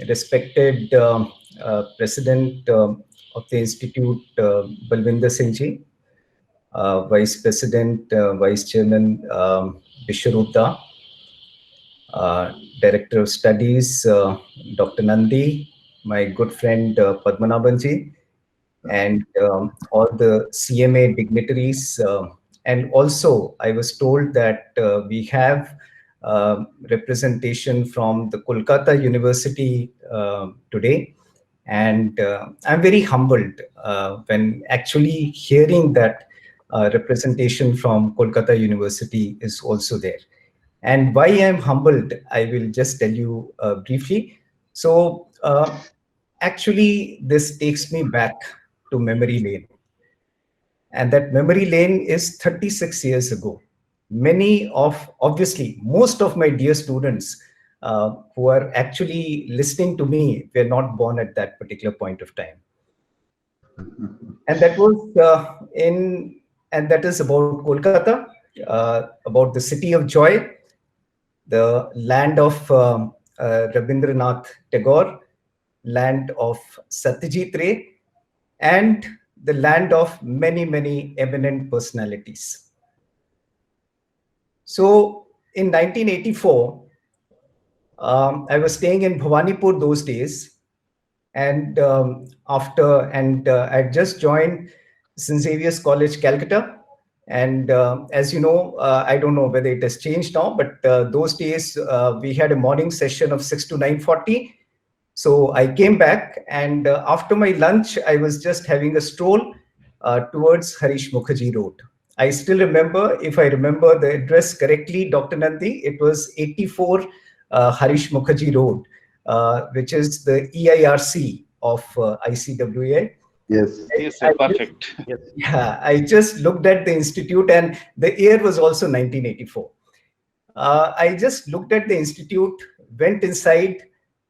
respected President of the Institute, Balwinder Singh Ji, Vice President, Vice Chairman Vishwarutta, Director of Studies, Dr. Nandi, my good friend Padmanabhan Ji, and all the CMA dignitaries. And also, I was told that we have representation from the Kolkata University today. And I'm very humbled when actually hearing that representation from Kolkata University is also there. And why I'm humbled, I will just tell you briefly. So actually, this takes me back to memory lane. And that memory lane is 36 years ago. Obviously, most of my dear students who are actually listening to me were not born at that particular point of time. And that was and that is about Kolkata, about the city of joy, the land of Rabindranath Tagore, land of Satyajit Ray, and the land of many, many eminent personalities. So in 1984, I was staying in Bhawanipur those days. And I just joined St. Xavier's College, Calcutta. And as you know, I don't know whether it has changed now, but those days we had a morning session of 6 to 9:40. So I came back, and after my lunch, I was just having a stroll towards Harish Mukherjee Road. I still remember, if I remember the address correctly, Dr. Nandi, it was 84 Harish Mukherjee Road, which is the EIRC of ICWA. Yes, perfect. Yeah, I just looked at the institute, and the year was also 1984. I just looked at the institute, went inside,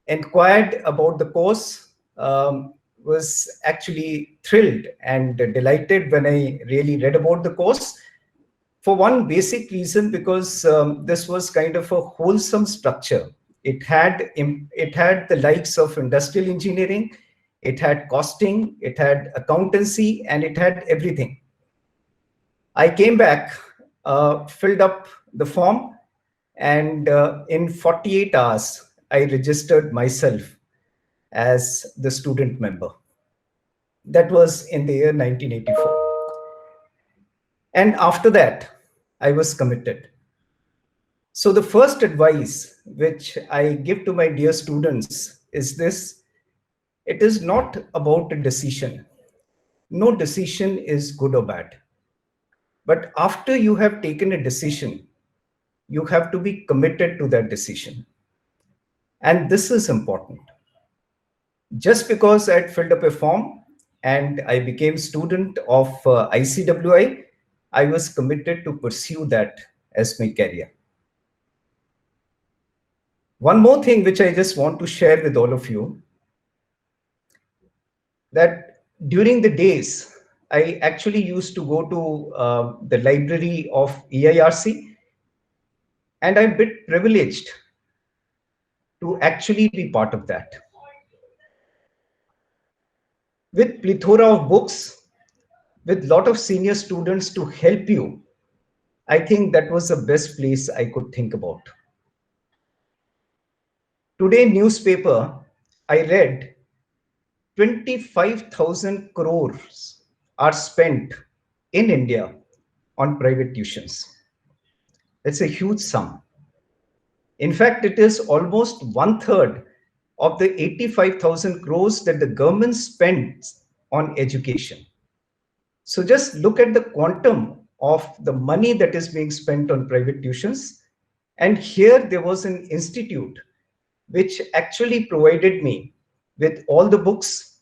inquired about the course, was actually thrilled and delighted when I really read about the course. For one basic reason, because this was kind of a wholesome structure. It had the likes of industrial engineering, it had costing, it had accountancy, and it had everything. I came back, filled up the form, and in 48 hours, I registered myself as the student member. That was in the year 1984. And after that, I was committed. So the first advice which I give to my dear students is this: it is not about a decision. No decision is good or bad. But after you have taken a decision, you have to be committed to that decision. And this is important. Just because I had filled up a form and I became student of ICWI, I was committed to pursue that as my career. One more thing which I just want to share with all of you, that during the days, I actually used to go to the library of EIRC, and I'm a bit privileged to actually be part of that. With plethora of books, with lot of senior students to help you, I think that was the best place I could think about. Today newspaper, I read 25,000 crores are spent in India on private tuitions. It's a huge sum. In fact, it is almost 1/3 of the 85,000 crores that the government spends on education. So just look at the quantum of the money that is being spent on private tuitions. And here there was an institute which actually provided me with all the books,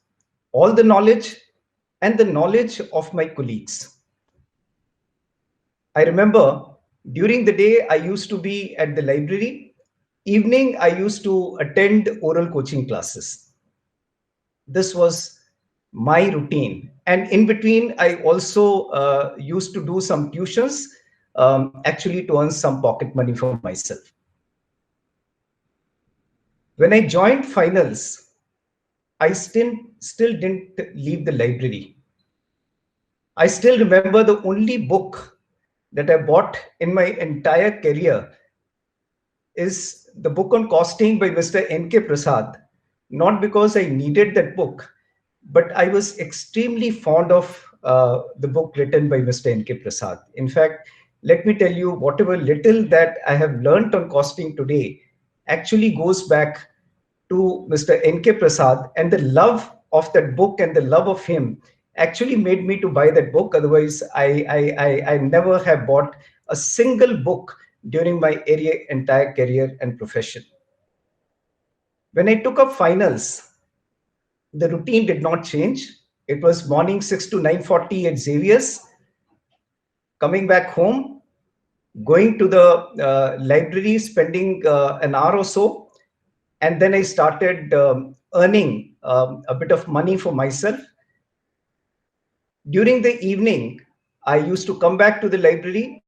all the knowledge, and the knowledge of my colleagues. I remember during the day, I used to be at the library. Evening, I used to attend oral coaching classes. This was my routine. And in between, I also used to do some tuitions, actually to earn some pocket money for myself. When I joined finals, I still didn't leave the library. I still remember the only book that I bought in my entire career is the book on costing by Mr. N.K. Prasad. Not because I needed that book, but I was extremely fond of the book written by Mr. N.K. Prasad. In fact, let me tell you, whatever little that I have learned on costing today actually goes back to Mr. N.K. Prasad, and the love of that book and the love of him actually made me to buy that book. Otherwise, I never have bought a single book during my entire career and profession. When I took up finals, the routine did not change. It was morning 6 to 9:40 at Xavier's, coming back home, going to the library, spending an hour or so, and then I started earning a bit of money for myself. During the evening, I used to come back to the library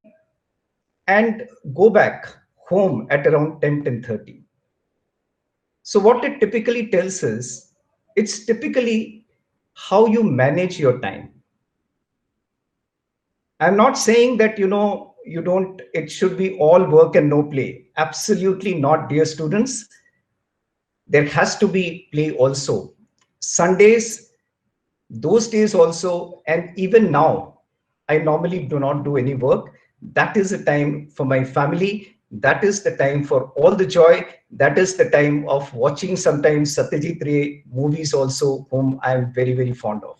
and go back home at around 10:30. So what it typically tells is, it's typically how you manage your time. I'm not saying that, it should be all work and no play. Absolutely not, dear students. There has to be play also. Sundays, those days also, and even now, I normally do not do any work. That is the time for my family. That is the time for all the joy. That is the time of watching sometimes Satyajit Ray movies also, whom I am very, very fond of.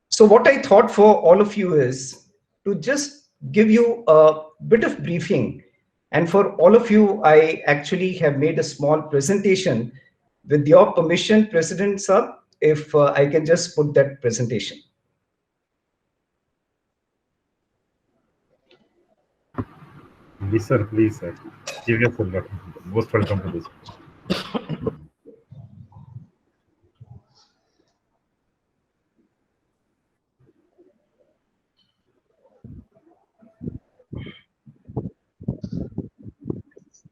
So what I thought for all of you is to just give you a bit of briefing. And for all of you, I actually have made a small presentation. With your permission, President Sir, if I can just put that presentation. Please, sir, please, sir. Most welcome to this.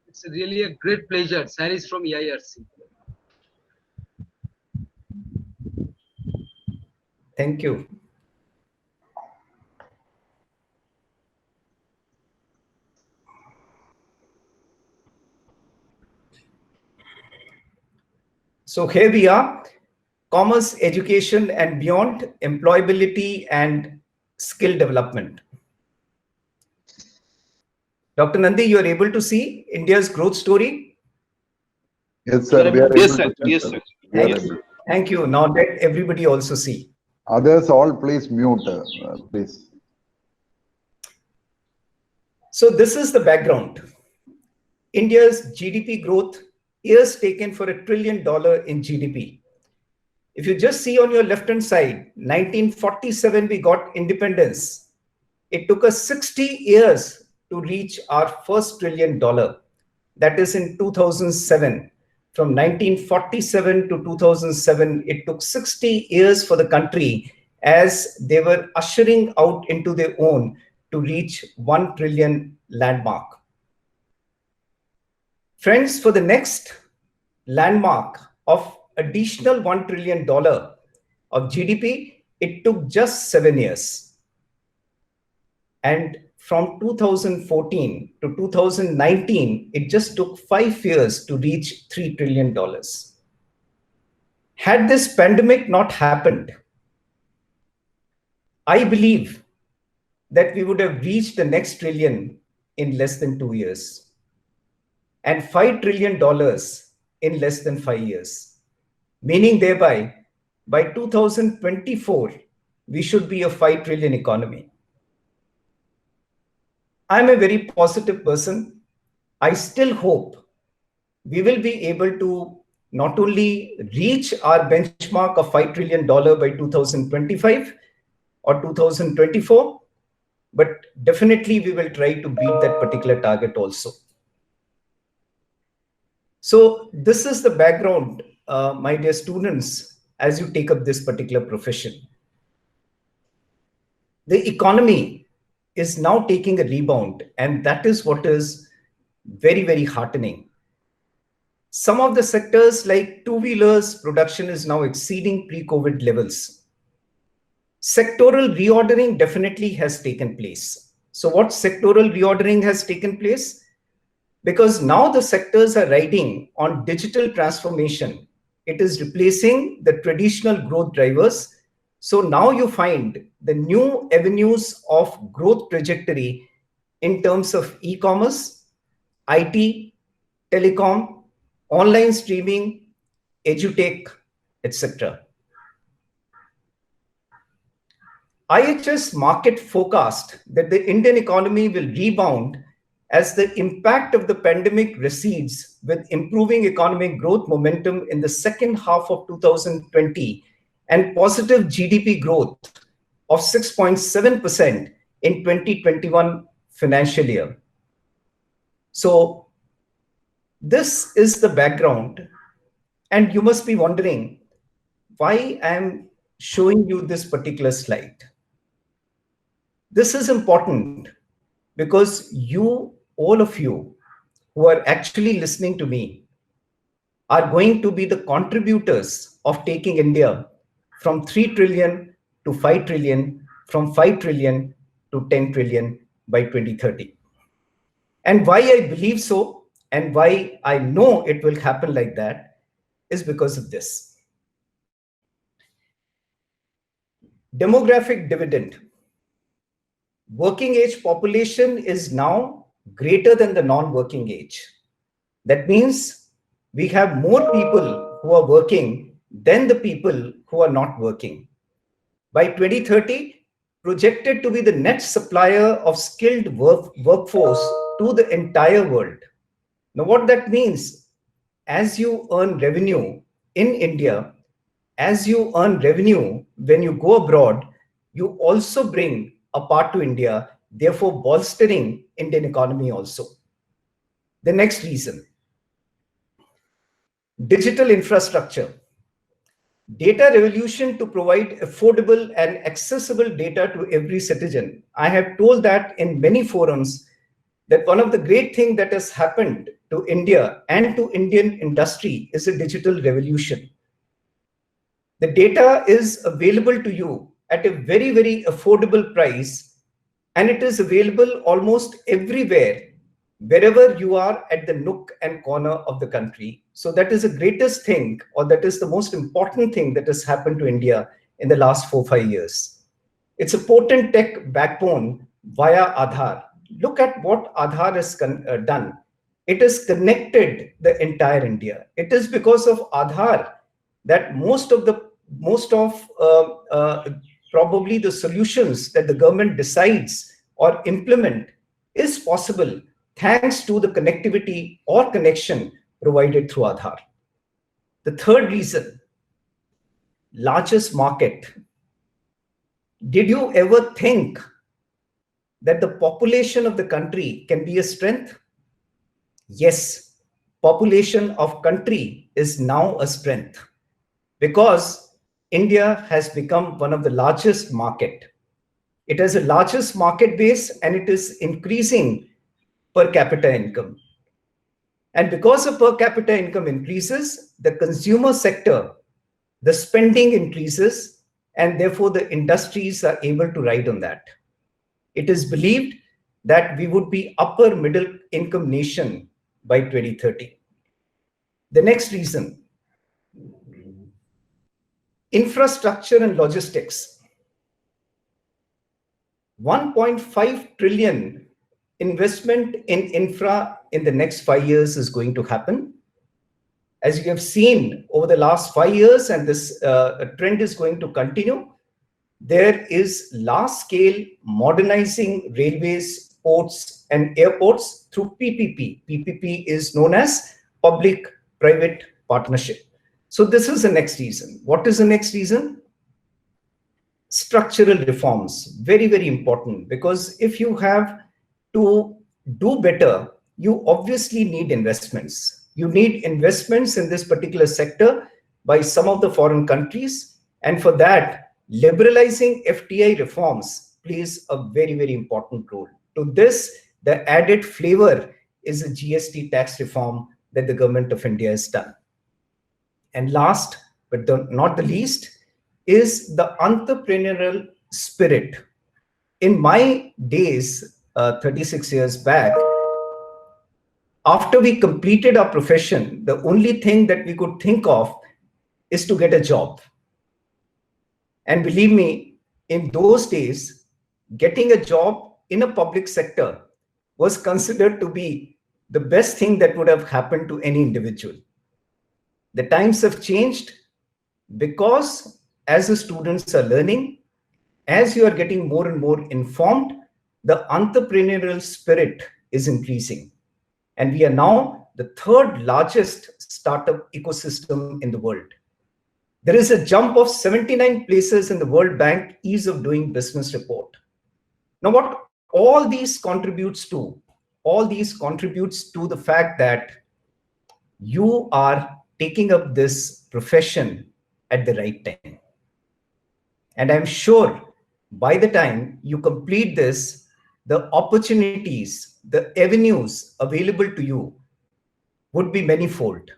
It's really a great pleasure. Saris from EIRC. Thank you. So here we are, commerce, education, and beyond, employability and skill development. Dr. Nandi, you are able to see India's growth story? Yes, sir. Yes, sir. Yes, sir. Thank you. Now let everybody also see. Others all please mute, please. So this is the background. India's GDP growth, years taken for $1 trillion in GDP. If you just see on your left-hand side, 1947, we got independence. It took us 60 years to reach our first $1 trillion. That is in 2007. From 1947 to 2007, it took 60 years for the country as they were ushering out into their own to reach 1 trillion landmark. Friends, for the next landmark of additional $1 trillion of GDP, it took just 7 years. And from 2014 to 2019, it just took 5 years to reach $3 trillion. Had this pandemic not happened, I believe that we would have reached the next trillion in less than 2 years and $5 trillion in less than 5 years, meaning thereby by 2024, we should be a 5 trillion economy. I'm a very positive person. I still hope we will be able to not only reach our benchmark of $5 trillion by 2025 or 2024, but definitely we will try to beat that particular target also. So this is the background, my dear students, as you take up this particular profession. The economy is now taking a rebound, and that is what is very, very heartening. Some of the sectors like two-wheelers production is now exceeding pre-COVID levels. Sectoral reordering definitely has taken place. So what sectoral reordering has taken place? Because now the sectors are riding on digital transformation. It is replacing the traditional growth drivers. So now you find the new avenues of growth trajectory in terms of e-commerce, IT, telecom, online streaming, edutech, etc. IHS market forecast that the Indian economy will rebound as the impact of the pandemic recedes with improving economic growth momentum in the second half of 2020 and positive GDP growth of 6.7% in 2021 financial year. So this is the background, and you must be wondering why I'm showing you this particular slide. This is important because you, all of you who are actually listening to me, are going to be the contributors of taking India from 3 trillion to 5 trillion, from 5 trillion to 10 trillion by 2030. And why I believe so, and why I know it will happen like that, is because of this. Demographic dividend. Working age population is now greater than the non-working age. That means we have more people who are working than the people who are not working. By 2030, projected to be the net supplier of skilled workforce to the entire world. Now, what that means, as you earn revenue in India, as you earn revenue when you go abroad, you also bring a part to India, therefore bolstering Indian economy also. The next reason, digital infrastructure. Data revolution to provide affordable and accessible data to every citizen. I have told that in many forums that one of the great things that has happened to India and to Indian industry is a digital revolution. The data is available to you at a very, very affordable price, and it is available almost everywhere, wherever you are at the nook and corner of the country. So that is the greatest thing, or that is the most important thing that has happened to India in the last 4-5 years. It's a potent tech backbone via Aadhaar. Look at what Aadhaar has done. It has connected the entire India. It is because of Aadhaar that most of probably the solutions that the government decides or implement is possible thanks to the connectivity or connection provided through Aadhaar. The third reason, largest market. Did you ever think that the population of the country can be a strength? Yes, population of country is now a strength because India has become one of the largest market. It has the largest market base and it is increasing per capita income. And because the per capita income increases, the consumer sector, the spending increases, and therefore the industries are able to ride on that. It is believed that we would be upper middle income nation by 2030. The next reason, infrastructure and logistics. 1.5 trillion investment in infra in the next 5 years is going to happen. As you have seen over the last 5 years, and this trend is going to continue, there is large-scale modernizing railways, ports, and airports through PPP. PPP is known as public-private partnership. So this is the next reason. What is the next reason? Structural reforms, very, very important, because if you have to do better, you obviously need investments. You need investments in this particular sector by some of the foreign countries. And for that, liberalizing FDI reforms plays a very, very important role. To this, the added flavor is a GST tax reform that the government of India has done. And last, but not the least, is the entrepreneurial spirit. In my days, 36 years back, after we completed our profession, the only thing that we could think of is to get a job. And believe me, in those days, getting a job in a public sector was considered to be the best thing that would have happened to any individual. The times have changed because as the students are learning, as you are getting more and more informed, the entrepreneurial spirit is increasing. And we are now the third largest startup ecosystem in the world. There is a jump of 79 places in the World Bank Ease of Doing Business report. Now, what all these contributes to the fact that you are taking up this profession at the right time. And I'm sure by the time you complete this, the opportunities, the avenues available to you would be manifold.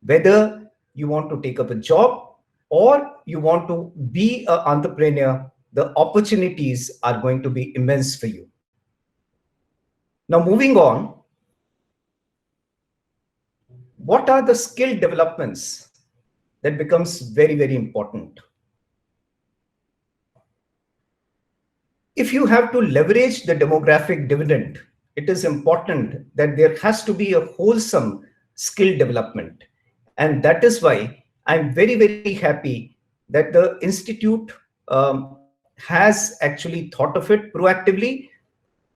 Whether you want to take up a job or you want to be an entrepreneur, the opportunities are going to be immense for you. Now, moving on, what are the skill developments that becomes very, very important? If you have to leverage the demographic dividend, it is important that there has to be a wholesome skill development. And that is why I'm very, very happy that the Institute has actually thought of it proactively.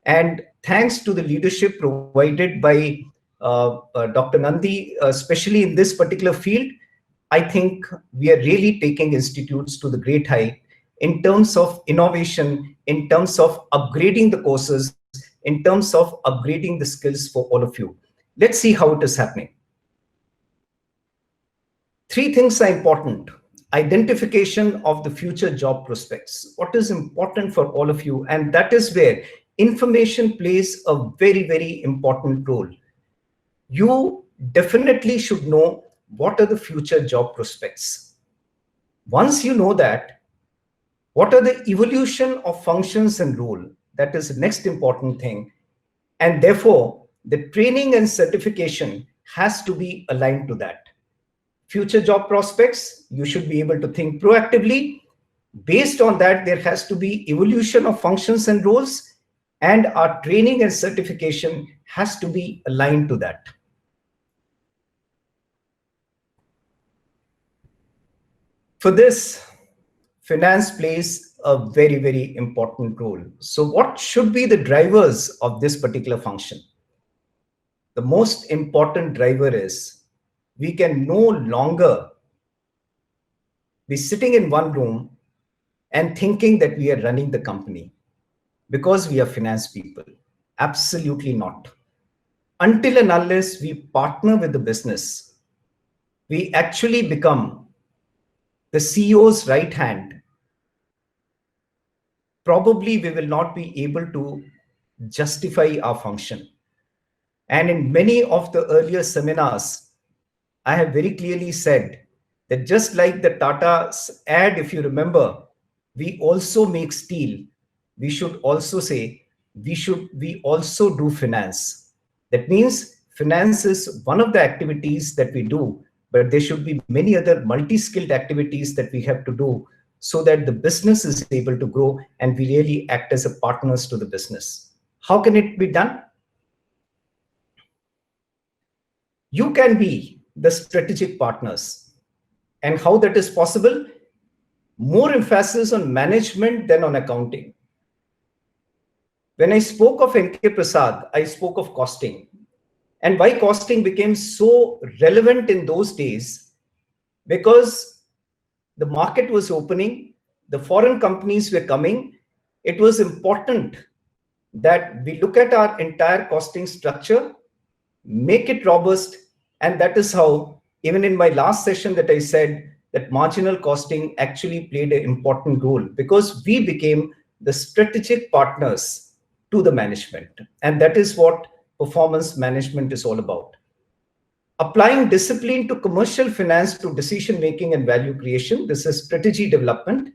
And thanks to the leadership provided by Dr. Nandi, especially in this particular field, I think we are really taking institutes to the great height in terms of innovation, in terms of upgrading the courses, in terms of upgrading the skills for all of you. Let's see how it is happening. Three things are important. Identification of the future job prospects. What is important for all of you? And that is where information plays a very, very important role. You definitely should know what are the future job prospects. Once you know that, what are the evolution of functions and role? That is the next important thing. And therefore, the training and certification has to be aligned to that. Future job prospects, you should be able to think proactively. Based on that, there has to be evolution of functions and roles, and our training and certification has to be aligned to that. For this, finance plays a very, very important role. So what should be the drivers of this particular function? The most important driver is we can no longer be sitting in one room and thinking that we are running the company because we are finance people. Absolutely not. Until and unless we partner with the business, we actually become the CEO's right hand. Probably we will not be able to justify our function. And in many of the earlier seminars, I have very clearly said that just like the Tata's ad, if you remember, we also make steel. We should also say, we also do finance. That means finance is one of the activities that we do, but there should be many other multi-skilled activities that we have to do so that the business is able to grow and we really act as a partners to the business. How can it be done? You can be the strategic partners. And how that is possible? More emphasis on management than on accounting. When I spoke of N.K. Prasad, I spoke of costing. And why costing became so relevant in those days? Because the market was opening, the foreign companies were coming. It was important that we look at our entire costing structure, make it robust, and that is how, even in my last session that I said that marginal costing actually played an important role because we became the strategic partners to the management. And that is what performance management is all about. Applying discipline to commercial finance to decision making and value creation. This is strategy development.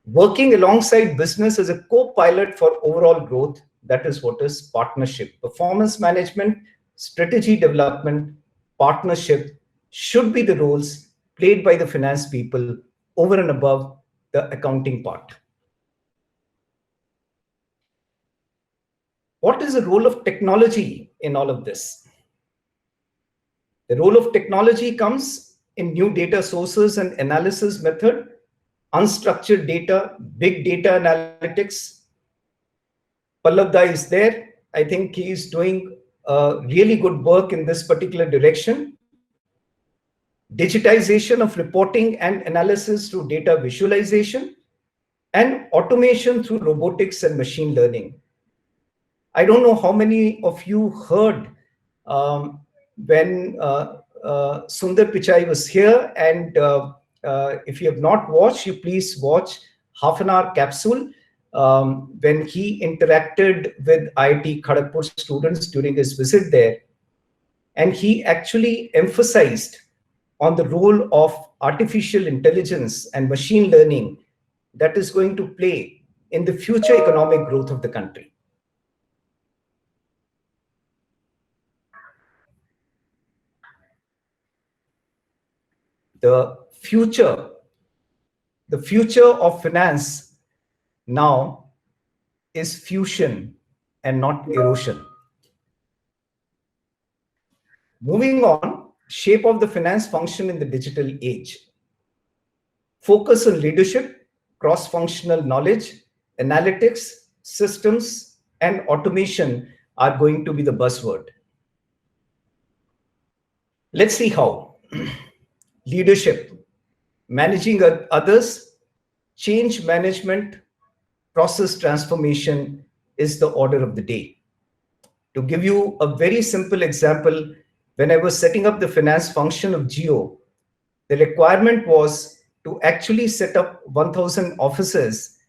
Working alongside business as a co-pilot for overall growth. That is what is partnership. Performance management, strategy development, partnership should be the roles played by the finance people over and above the accounting part. What is the role of technology in all of this? The role of technology comes in new data sources and analysis method, unstructured data, big data analytics. Pallabda is there. I think he is doing really good work in this particular direction. Digitization of reporting and analysis through data visualization, and automation through robotics and machine learning. I don't know how many of you heard when Sundar Pichai was here, and if you have not watched, you please watch half an hour capsule when he interacted with IIT Kharagpur students during his visit there. And he actually emphasized on the role of artificial intelligence and machine learning that is going to play in the future economic growth of the country. The future of finance now is fusion and not erosion. Moving on, shape of the finance function in the digital age. Focus on leadership, cross-functional knowledge, analytics, systems, and automation are going to be the buzzword. Let's see how. Leadership, managing others, change management, process transformation is the order of the day. To give you a very simple example, when I was setting up the finance function of Jio, the requirement was to actually set up 1,000 offices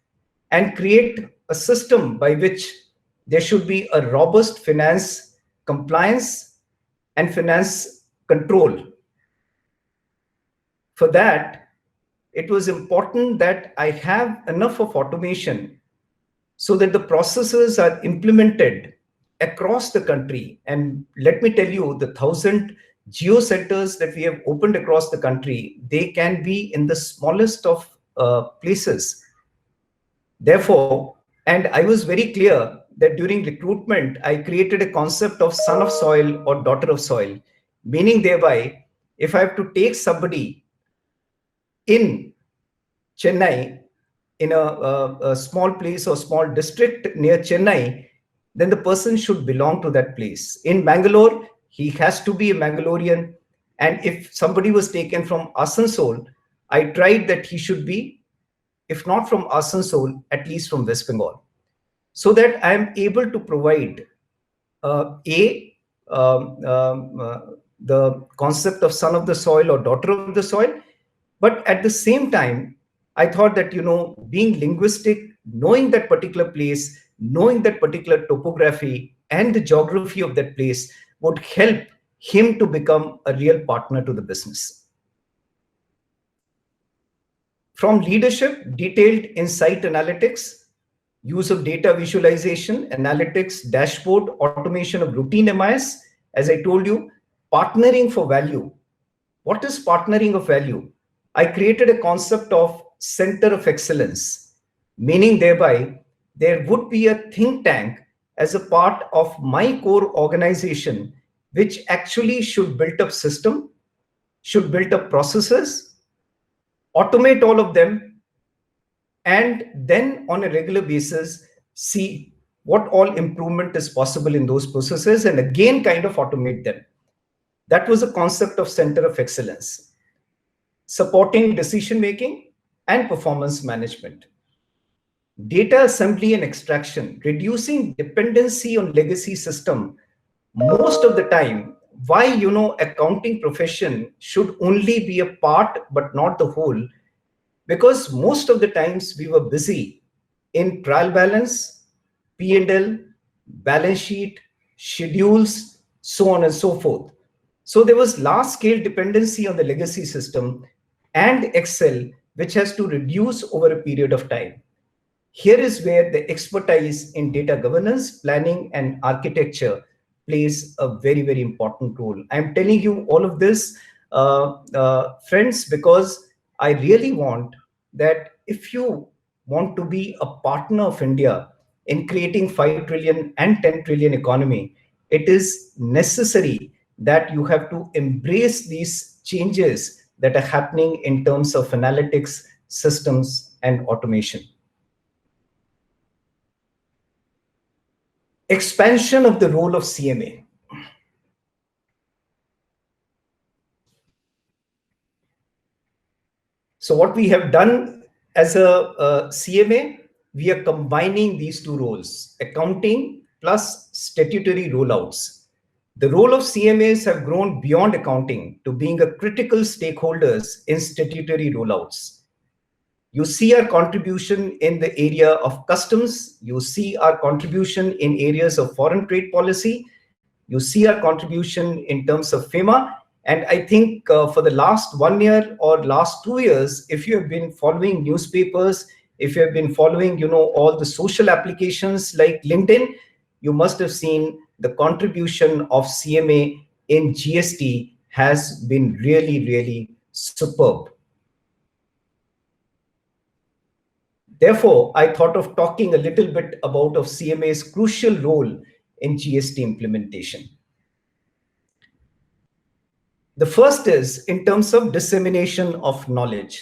and create a system by which there should be a robust finance compliance and finance control. For that, it was important that I have enough of automation so that the processes are implemented across the country. And let me tell you, the 1,000 geo centers that we have opened across the country, they can be in the smallest of places. Therefore, and I was very clear that during recruitment, I created a concept of son of soil or daughter of soil, meaning thereby, if I have to take somebody in Chennai, in a small place or small district near Chennai, then the person should belong to that place. In Bangalore, he has to be a Mangalorean. And if somebody was taken from Asansol, I tried that he should be, if not from Asansol, at least from West Bengal, so that I am able to provide the concept of son of the soil or daughter of the soil. But at the same time, I thought that, being linguistic, knowing that particular place, knowing that particular topography and the geography of that place would help him to become a real partner to the business. From leadership, detailed insight analytics, use of data visualization, analytics, dashboard, automation of routine MIS. As I told you, partnering for value. What is partnering of value? I created a concept of center of excellence, meaning thereby there would be a think tank as a part of my core organization, which actually should build up system, should build up processes, automate all of them, and then on a regular basis, see what all improvement is possible in those processes and again kind of automate them. That was a concept of center of excellence, supporting decision-making and performance management. Data assembly and extraction, reducing dependency on legacy system. Most of the time, why, accounting profession should only be a part, but not the whole, because most of the times we were busy in trial balance, P&L, balance sheet, schedules, so on and so forth. So there was large scale dependency on the legacy system and Excel, which has to reduce over a period of time. Here is where the expertise in data governance, planning, and architecture plays a very, very important role. I'm telling you all of this, friends, because I really want that if you want to be a partner of India in creating 5 trillion and 10 trillion economy, it is necessary that you have to embrace these changes that are happening in terms of analytics, systems, and automation. Expansion of the role of CMA. So what we have done as a CMA, we are combining these two roles, accounting plus statutory rollouts. The role of CMAs have grown beyond accounting to being a critical stakeholders in statutory rollouts. You see our contribution in the area of customs. You see our contribution in areas of foreign trade policy. You see our contribution in terms of FEMA. And I think for the last 1 year or last 2 years, if you have been following newspapers, if you have been following, all the social applications like LinkedIn, you must have seen the contribution of CMA in GST has been really, really superb. Therefore, I thought of talking a little bit about of CMA's crucial role in GST implementation. The first is in terms of dissemination of knowledge.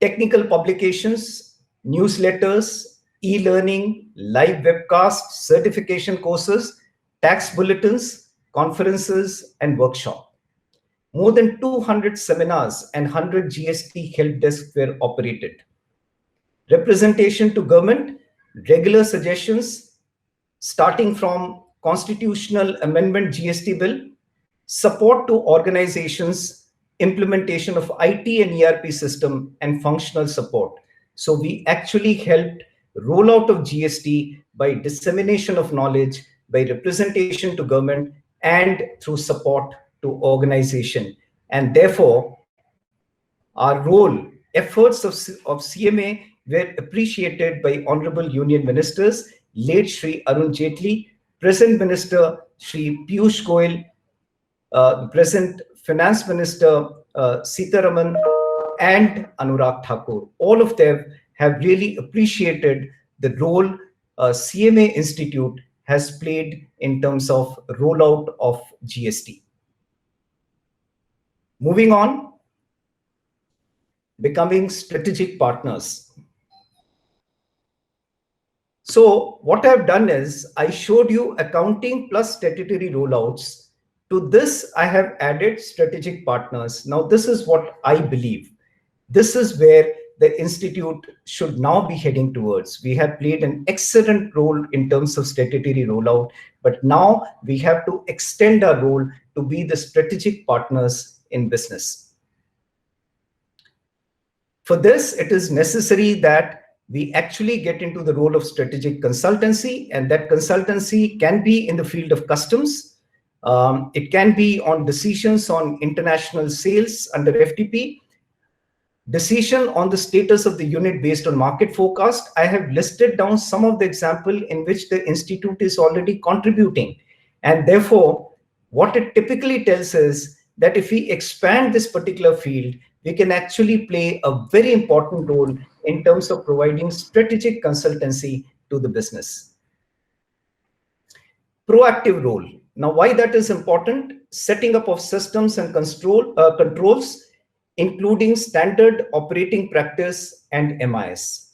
Technical publications, newsletters, e-learning, live webcasts, certification courses, tax bulletins, conferences, and workshops. More than 200 seminars and 100 GST help desks were operated. Representation to government, regular suggestions, starting from constitutional amendment GST bill, support to organizations, implementation of IT and ERP system, and functional support. So we actually helped rollout of GST by dissemination of knowledge, by representation to government, and through support to organization. And therefore, our role, efforts of CMA were appreciated by Honorable Union Ministers, late Shri Arun Jaitley, present Minister Shri Piyush Goyal, the present Finance Minister Sitaraman, and Anurag Thakur. All of them have really appreciated the role CMA Institute has played in terms of rollout of GST. Moving on, becoming strategic partners. So what I've done is I showed you accounting plus statutory rollouts. To this, I have added strategic partners. Now, this is what I believe. This is where the institute should now be heading towards. We have played an excellent role in terms of statutory rollout, but now we have to extend our role to be the strategic partners in business. For this, it is necessary that we actually get into the role of strategic consultancy, and that consultancy can be in the field of customs. It can be on decisions on international sales under FTP, decision on the status of the unit based on market forecast. I have listed down some of the examples in which the institute is already contributing. And therefore, what it typically tells us that if we expand this particular field, we can actually play a very important role in terms of providing strategic consultancy to the business. Proactive role. Now, why that is important? Setting up of systems and controls, including standard operating practice and MIS.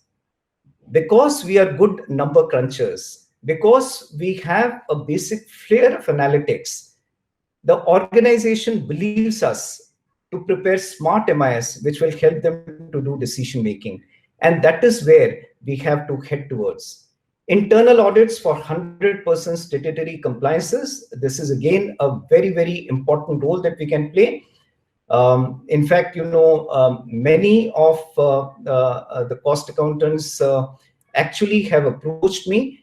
Because we are good number crunchers, because we have a basic flair of analytics, the organization believes us to prepare smart MIS, which will help them to do decision making. And that is where we have to head towards. Internal audits for 100% statutory compliances. This is again a very, very important role that we can play. In fact, many of the cost accountants actually have approached me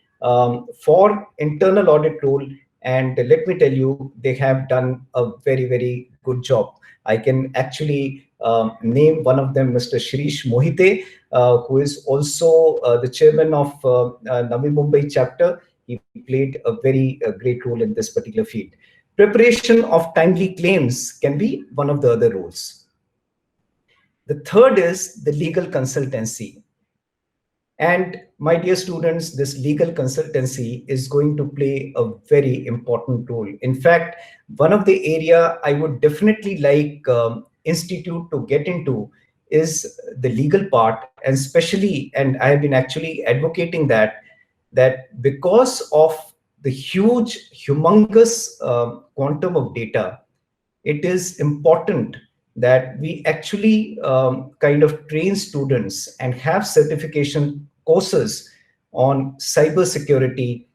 for internal audit role, And let me tell you, they have done a very, very good job. I can actually name one of them, Mr. Shirish Mohite, who is also the chairman of Navi Mumbai chapter. He played a very great role in this particular field. Preparation of timely claims can be one of the other roles. The third is the legal consultancy. And my dear students, this legal consultancy is going to play a very important role. In fact, one of the area I would definitely like Institute to get into is the legal part, and especially, and I have been actually advocating that because of the humongous quantum of data, it is important that we actually kind of train students and have certification courses on cybersecurity.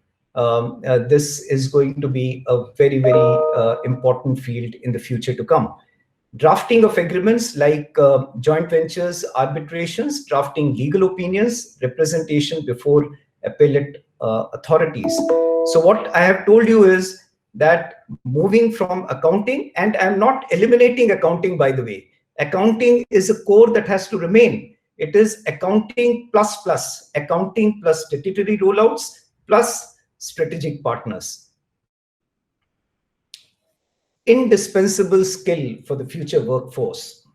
This is going to be a very, very important field in the future to come. Drafting of agreements like joint ventures, arbitrations, drafting legal opinions, representation before appellate authorities. So what I have told you is that moving from accounting, and I'm not eliminating accounting, by the way. Accounting is a core that has to remain. It is accounting plus, accounting plus statutory rollouts plus strategic partners. Indispensable skill for the future workforce.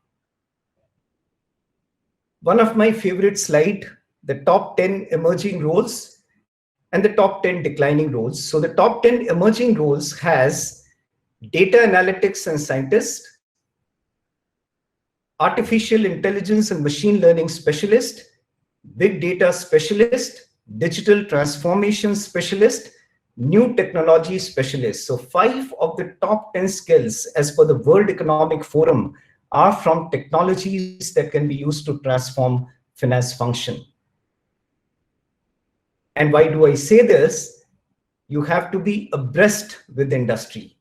One of my favorite slide, the top 10 emerging roles and the top 10 declining roles. So the top 10 emerging roles has data analytics and scientist, artificial intelligence and machine learning specialist, big data specialist, digital transformation specialist, new technology specialist. So 5 of the top 10 skills as per the World Economic Forum are from technologies that can be used to transform finance function. And why do I say this? You have to be abreast with the industry.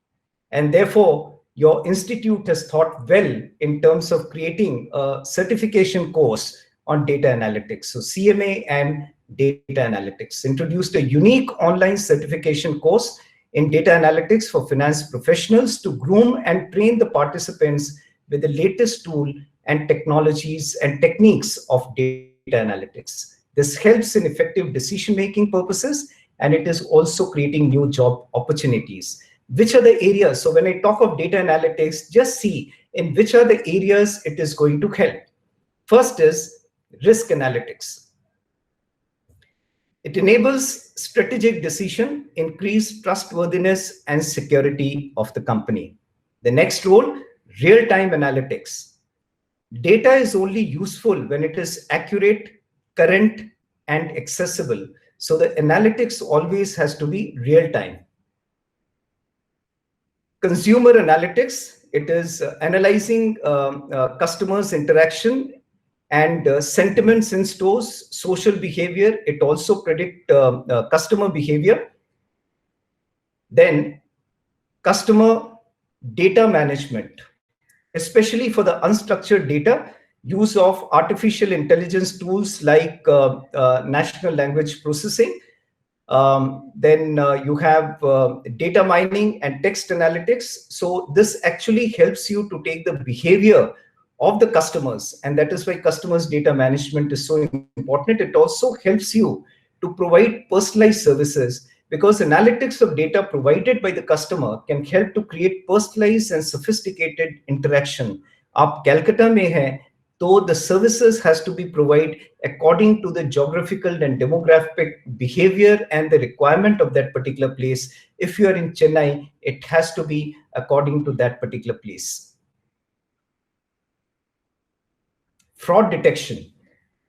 And therefore, your institute has thought well in terms of creating a certification course on data analytics. So CMA and data analytics introduced a unique online certification course in data analytics for finance professionals to groom and train the participants with the latest tool and technologies and techniques of data analytics. This helps in effective decision-making purposes, and it is also creating new job opportunities. Which are the areas? So when I talk of data analytics, just see in which are the areas it is going to help. First is risk analytics. It enables strategic decision, increase trustworthiness and security of the company. The next role, real-time analytics. Data is only useful when it is accurate, current, and accessible. So the analytics always has to be real-time. Consumer analytics, it is analyzing customers' interaction and sentiments in stores, social behavior. It also predicts customer behavior. Then customer data management, especially for the unstructured data, use of artificial intelligence tools like natural language processing. Then you have data mining and text analytics. So this actually helps you to take the behavior of the customers, and that is why customers data management is so important. It also helps you to provide personalized services, because analytics of data provided by the customer can help to create personalized and sophisticated interaction. Aap Calcutta mein hai, so the services has to be provided according to the geographical and demographic behavior and the requirement of that particular place. If you are in Chennai, it has to be according to that particular place. Fraud detection.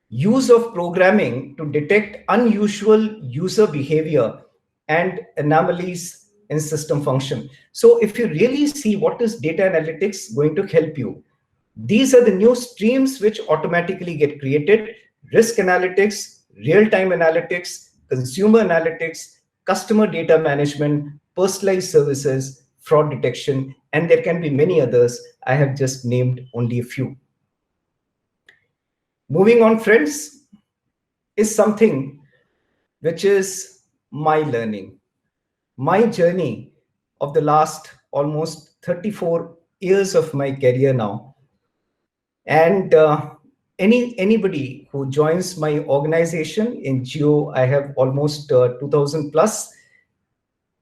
Use of programming to detect unusual user behavior and anomalies in system function. So if you really see what is data analytics going to help you, these are the new streams which automatically get created: risk analytics, real-time analytics, consumer analytics, customer data management, personalized services, fraud detection, and there can be many others. I have just named only a few. Moving on, friends, is something which is my learning, my journey of the last almost 34 years of my career now. And anybody who joins my organization in Geo, I have almost 2000 plus.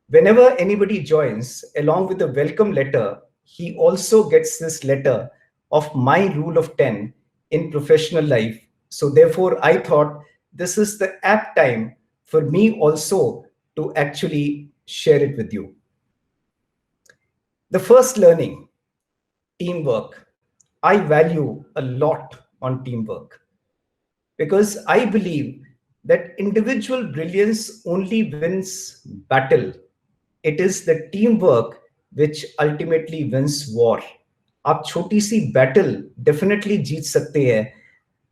Whenever anybody joins, along with a welcome letter, he also gets this letter of my rule of 10 in professional life. So therefore, I thought this is the apt time for me also to actually share it with you. The first learning, teamwork. I value a lot on teamwork because I believe that individual brilliance only wins battle. It is the teamwork which ultimately wins war. आप छोटी सी battle definitely जीत सकते हैं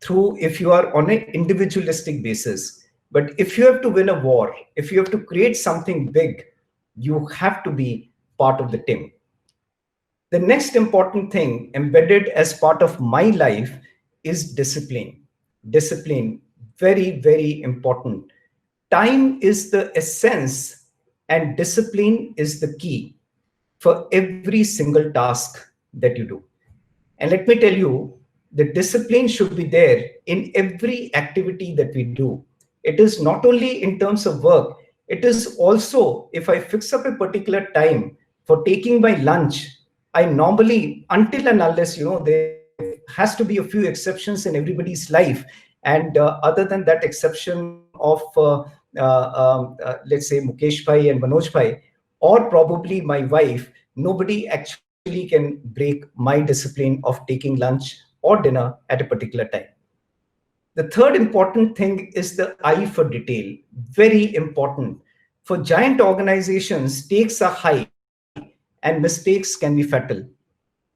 through if you are on an individualistic basis. But if you have to win a war, if you have to create something big, you have to be part of the team. The next important thing embedded as part of my life is discipline. Discipline, very, very important. Time is the essence and discipline is the key for every single task that you do. And let me tell you, the discipline should be there in every activity that we do. It is not only in terms of work, it is also if I fix up a particular time for taking my lunch, I normally, until and unless, there has to be a few exceptions in everybody's life. And other than that exception of, let's say, Mukesh Bhai and Manoj Bhai, or probably my wife, nobody actually can break my discipline of taking lunch or dinner at a particular time. The third important thing is the eye for detail. Very important. For giant organizations, stakes are high and mistakes can be fatal.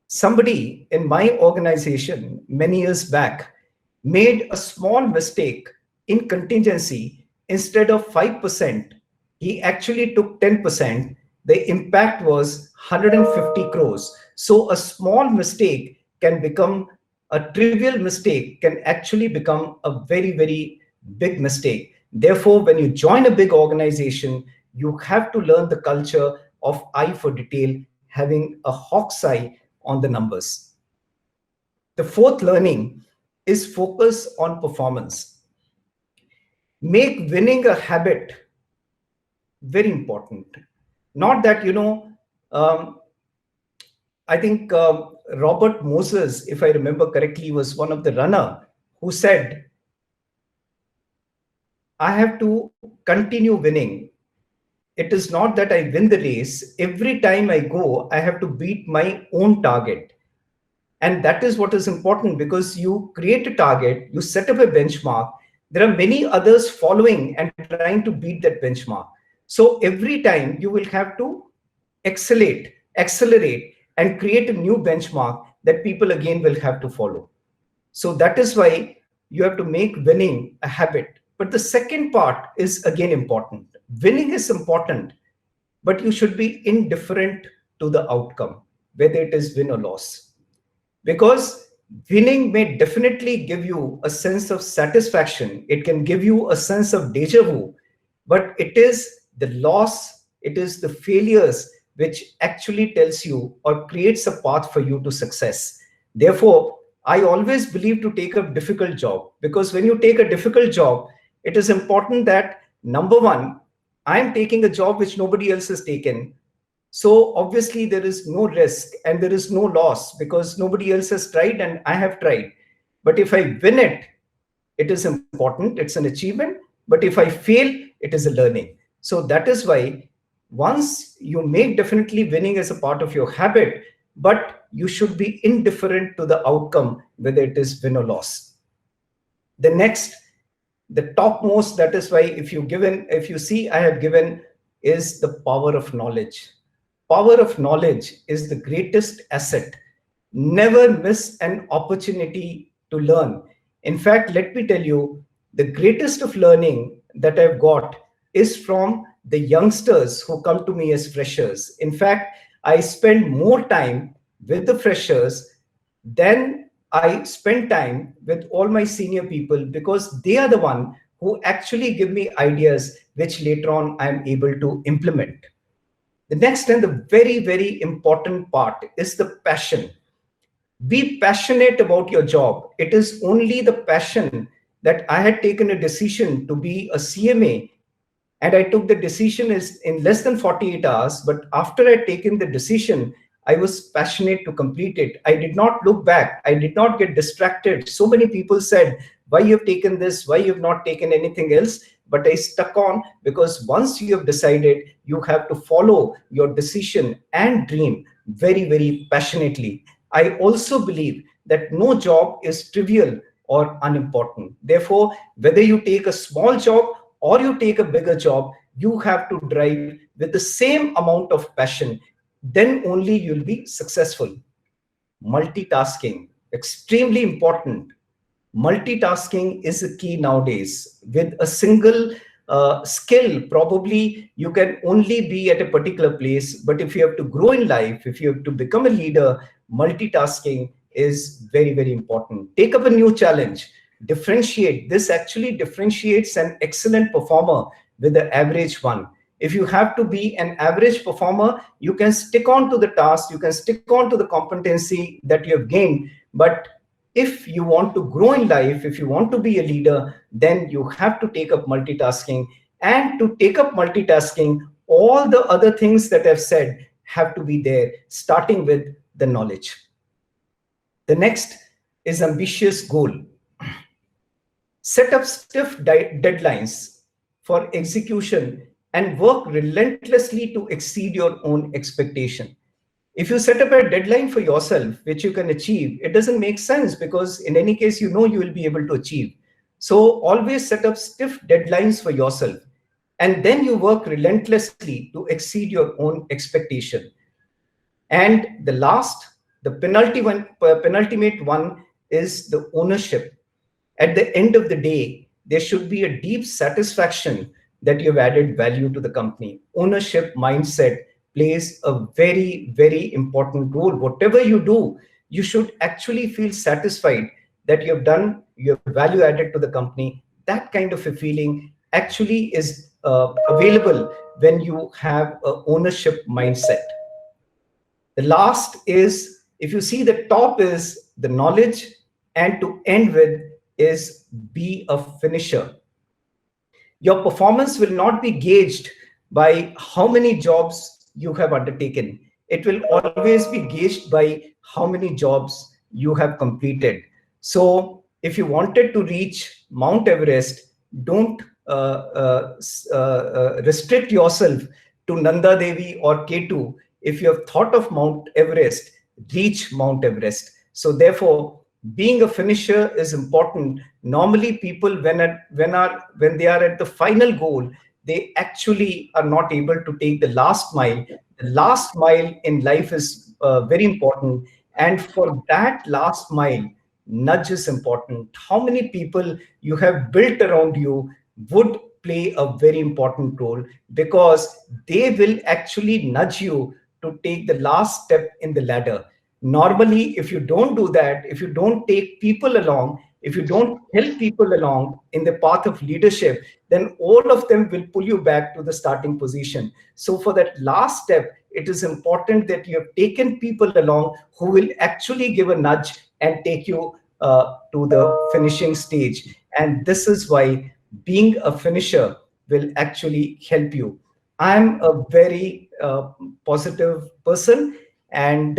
Somebody in my organization many years back made a small mistake in contingency. Instead of 5%, he actually took 10%. The impact was 150 crores. So a small mistake can become a trivial mistake, can actually become a very, very big mistake. Therefore, when you join a big organization, you have to learn the culture of eye for detail, having a hawk's eye on the numbers. The fourth learning is focus on performance. Make winning a habit. Very important. Not that, I think Robert Moses, if I remember correctly, was one of the runner who said, I have to continue winning. It is not that I win the race. Every time I go, I have to beat my own target. And that is what is important, because you create a target, you set up a benchmark. There are many others following and trying to beat that benchmark. So every time you will have to accelerate, and create a new benchmark that people again will have to follow. So that is why you have to make winning a habit. But the second part is again important. Winning is important, but you should be indifferent to the outcome, whether it is win or loss. Because winning may definitely give you a sense of satisfaction. It can give you a sense of deja vu, but it is the loss, it is the failures which actually tells you or creates a path for you to success. Therefore, I always believe to take a difficult job, because when you take a difficult job, it is important that, number one, I'm taking a job which nobody else has taken. So obviously there is no risk and there is no loss, because nobody else has tried and I have tried. But if I win it, it is important, it's an achievement. But if I fail, it is a learning. So that is why once you make definitely winning as a part of your habit, but you should be indifferent to the outcome, whether it is win or loss. The next, the topmost, that is why if you see I have given, is the power of knowledge. Power of knowledge is the greatest asset. Never miss an opportunity to learn. In fact, let me tell you, the greatest of learning that I've got is from the youngsters who come to me as freshers. In fact, I spend more time with the freshers than I spend time with all my senior people, because they are the one who actually give me ideas which later on I'm able to implement. The next and the very, very important part is the passion. Be passionate about your job. It is only the passion that I had taken a decision to be a CMA, and I took the decision is in less than 48 hours. But after I had taken the decision, I was passionate to complete it. I did not look back. I did not get distracted. So many people said, why you have taken this, why you have not taken anything else? But I stuck on, because once you have decided, you have to follow your decision and dream very, very passionately. I also believe that no job is trivial or unimportant. Therefore, whether you take a small job or you take a bigger job, you have to drive with the same amount of passion. Then only you'll be successful. Multitasking, extremely important. Multitasking is a key nowadays. With a single skill, probably you can only be at a particular place. But if you have to grow in life, if you have to become a leader, multitasking is very, very important. Take up a new challenge. Differentiate. This actually differentiates an excellent performer with the average one. If you have to be an average performer, you can stick on to the task, you can stick on to the competency that you have gained. But if you want to grow in life, if you want to be a leader, then you have to take up multitasking. And to take up multitasking, all the other things that I've said have to be there, starting with the knowledge. The next is ambitious goal. Set up stiff deadlines for execution and work relentlessly to exceed your own expectation. If you set up a deadline for yourself, which you can achieve, it doesn't make sense, because in any case, you know you will be able to achieve. So always set up stiff deadlines for yourself, and then you work relentlessly to exceed your own expectation. And the last, the penultimate one is the ownership. At the end of the day, there should be a deep satisfaction that you've added value to the company. Ownership mindset plays a very, very important role. Whatever you do, you should actually feel satisfied that you've done your value added to the company. That kind of a feeling actually is available when you have an ownership mindset. The last is, if you see, the top is the knowledge, and to end with is be a finisher. Your performance will not be gauged by how many jobs you have undertaken. It will always be gauged by how many jobs you have completed. So if you wanted to reach Mount Everest, don't restrict yourself to Nanda Devi or K2. If you have thought of Mount Everest, reach Mount Everest. So therefore, being a finisher is important. Normally, people when they are at the final goal, they actually are not able to take the last mile. The last mile in life is very important, and for that last mile, nudge is important. How many people you have built around you would play a very important role, because they will actually nudge you to take the last step in the ladder. Normally, if you don't do that, if you don't take people along, if you don't help people along in the path of leadership, then all of them will pull you back to the starting position. So for that last step, it is important that you have taken people along who will actually give a nudge and take you to the finishing stage. And this is why being a finisher will actually help you. I'm a very positive person, and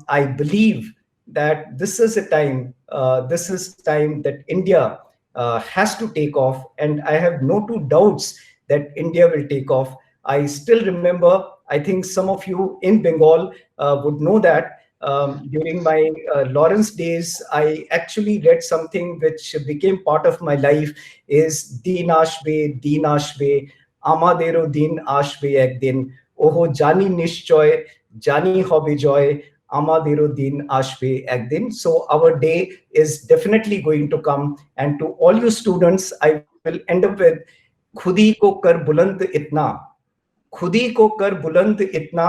I believe that this is a time, that India has to take off, and I have no two doubts that India will take off. I still remember, I think some of you in Bengal would know that during my Lawrence days, I actually read something which became part of my life, is Din Ashbe, Din Ashbe, Amadero Din Ashbe Ekdin, Oho Jani Nishchoy, Jani Hobe Joy, Amadero Din Ashbe Ekdin. So our day is definitely going to come. And to all you students, I will end up with Khudi ko kar buland itna, खुदी को कर बुलंद इतना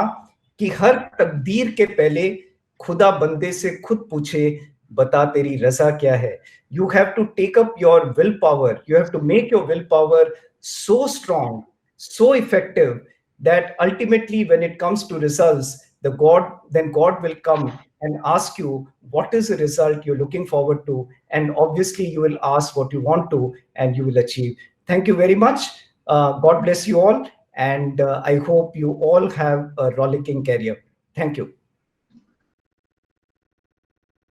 कि हर तकदीर के पहले खुदा बंदे से खुद पूछे बता तेरी रजा क्या है. You have to take up your willpower. You have to make your willpower so strong, so effective, that ultimately when it comes to results, then God will come and ask you, what is the result you're looking forward to? And obviously you will ask what you want to, and you will achieve. Thank you very much. God bless you all. And I hope you all have a rollicking career. Thank you.